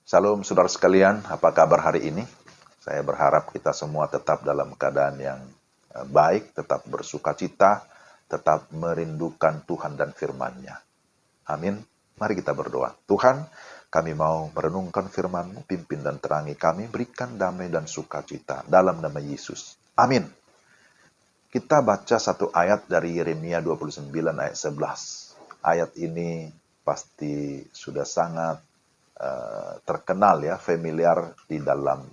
Salam saudara sekalian, apa kabar hari ini? Saya berharap kita semua tetap dalam keadaan yang baik, tetap bersukacita, tetap merindukan Tuhan dan firman-Nya. Amin. Mari kita berdoa. Tuhan, kami mau merenungkan firman-Mu, pimpin dan terangi kami, berikan damai dan sukacita dalam nama Yesus. Amin. Kita baca satu ayat dari Yeremia 29 ayat 11. Ayat ini pasti sudah sangat terkenal ya, familiar di dalam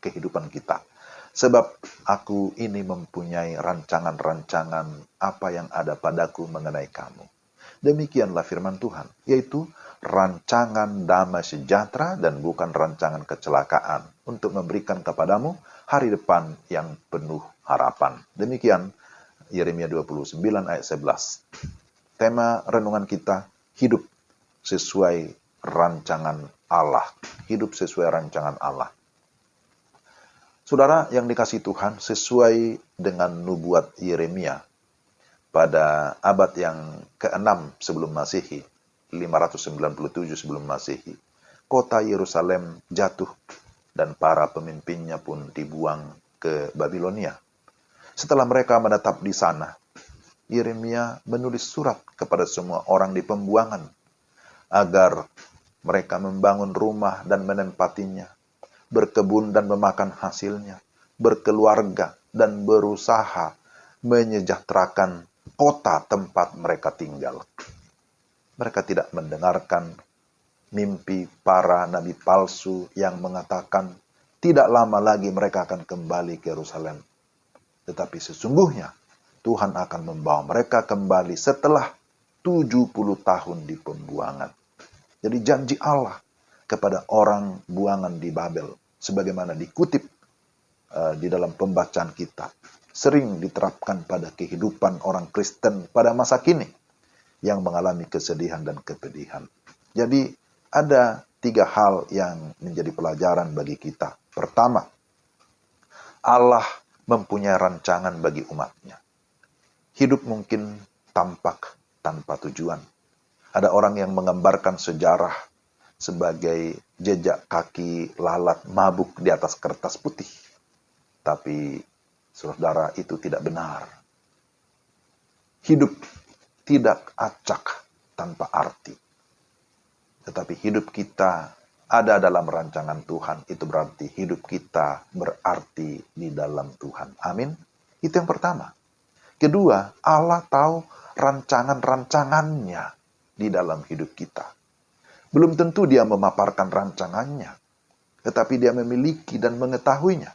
kehidupan kita. Sebab aku ini mempunyai rancangan-rancangan apa yang ada padaku mengenai kamu. Demikianlah firman Tuhan, yaitu rancangan damai sejahtera dan bukan rancangan kecelakaan, untuk memberikan kepadamu hari depan yang penuh harapan. Demikian Yeremia 29 ayat 11. Tema renungan kita, hidup sesuai rancangan Allah. Hidup sesuai rancangan Allah. Saudara yang dikasihi Tuhan, sesuai dengan nubuat Yeremia pada abad yang ke-6 sebelum Masehi, 597 sebelum Masehi, kota Yerusalem jatuh dan para pemimpinnya pun dibuang ke Babilonia. Setelah mereka menetap di sana, Yeremia menulis surat kepada semua orang di pembuangan agar mereka membangun rumah dan menempatinya, berkebun dan memakan hasilnya, berkeluarga dan berusaha menyejahterakan kota tempat mereka tinggal. Mereka tidak mendengarkan mimpi para nabi palsu yang mengatakan tidak lama lagi mereka akan kembali ke Yerusalem. Tetapi sesungguhnya Tuhan akan membawa mereka kembali setelah 70 tahun di pembuangan. Jadi janji Allah kepada orang buangan di Babel, sebagaimana dikutip di dalam pembacaan kita, sering diterapkan pada kehidupan orang Kristen pada masa kini yang mengalami kesedihan dan kepedihan. Jadi ada 3 hal yang menjadi pelajaran bagi kita. Pertama, Allah mempunyai rancangan bagi umatnya. Hidup mungkin tampak tanpa tujuan. Ada orang yang menggambarkan sejarah sebagai jejak kaki lalat mabuk di atas kertas putih. Tapi, saudara, itu tidak benar. Hidup tidak acak tanpa arti. Tetapi hidup kita ada dalam rancangan Tuhan. Itu berarti hidup kita berarti di dalam Tuhan. Amin. Itu yang pertama. Kedua, Allah tahu rancangan-rancangannya di dalam hidup kita. Belum tentu dia memaparkan rancangannya, tetapi dia memiliki dan mengetahuinya.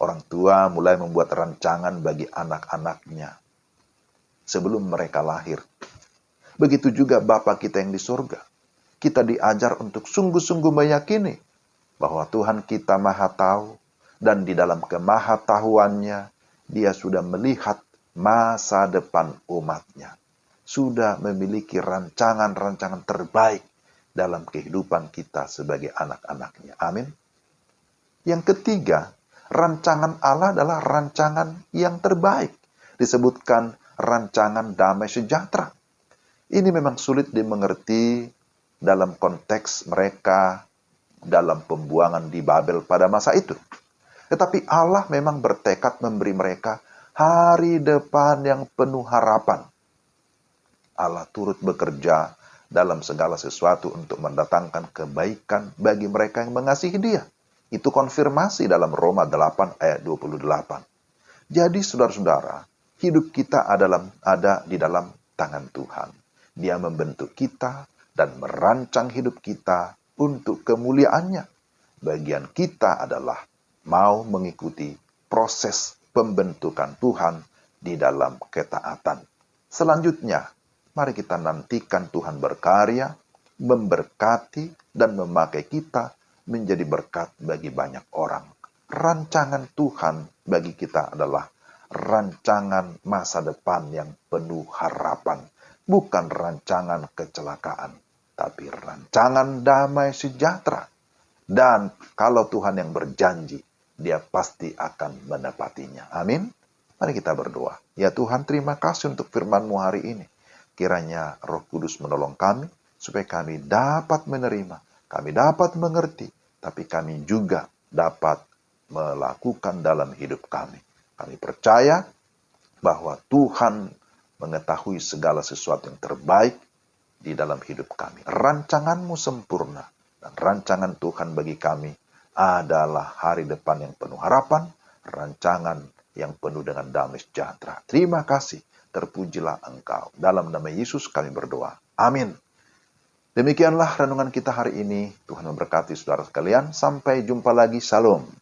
Orang tua mulai membuat rancangan bagi anak-anaknya sebelum mereka lahir. Begitu juga Bapa kita yang di surga. Kita diajar untuk sungguh-sungguh meyakini bahwa Tuhan kita Maha Tahu, dan di dalam kemahatauannya dia sudah melihat masa depan umatnya. Sudah memiliki rancangan-rancangan terbaik dalam kehidupan kita sebagai anak-anaknya. Amin. Yang ketiga, rancangan Allah adalah rancangan yang terbaik. Disebutkan rancangan damai sejahtera. Ini memang sulit dimengerti dalam konteks mereka dalam pembuangan di Babel pada masa itu. Tetapi Allah memang bertekad memberi mereka hari depan yang penuh harapan. Allah turut bekerja dalam segala sesuatu untuk mendatangkan kebaikan bagi mereka yang mengasihi Dia. Itu konfirmasi dalam Roma 8 ayat 28. Jadi saudara-saudara, hidup kita ada di dalam tangan Tuhan. Dia membentuk kita dan merancang hidup kita untuk kemuliaannya. Bagian kita adalah mau mengikuti proses pembentukan Tuhan di dalam ketaatan. Selanjutnya, mari kita nantikan Tuhan berkarya, memberkati, dan memakai kita menjadi berkat bagi banyak orang. Rancangan Tuhan bagi kita adalah rancangan masa depan yang penuh harapan. Bukan rancangan kecelakaan, tapi rancangan damai sejahtera. Dan kalau Tuhan yang berjanji, Dia pasti akan menepatinya. Amin. Mari kita berdoa. Ya Tuhan, terima kasih untuk firman-Mu hari ini. Kiranya Roh Kudus menolong kami, supaya kami dapat menerima kami dapat mengerti, tapi kami juga dapat melakukan dalam hidup kami. Kami percaya bahwa Tuhan mengetahui segala sesuatu yang terbaik di dalam hidup kami. Rancangan-Mu sempurna, dan rancangan Tuhan bagi kami adalah hari depan yang penuh harapan, rancangan yang penuh dengan damai sejahtera. Terima kasih, terpujilah Engkau. Dalam nama Yesus kami berdoa. Amin. Demikianlah renungan kita hari ini. Tuhan memberkati saudara sekalian. Sampai jumpa lagi. Salam.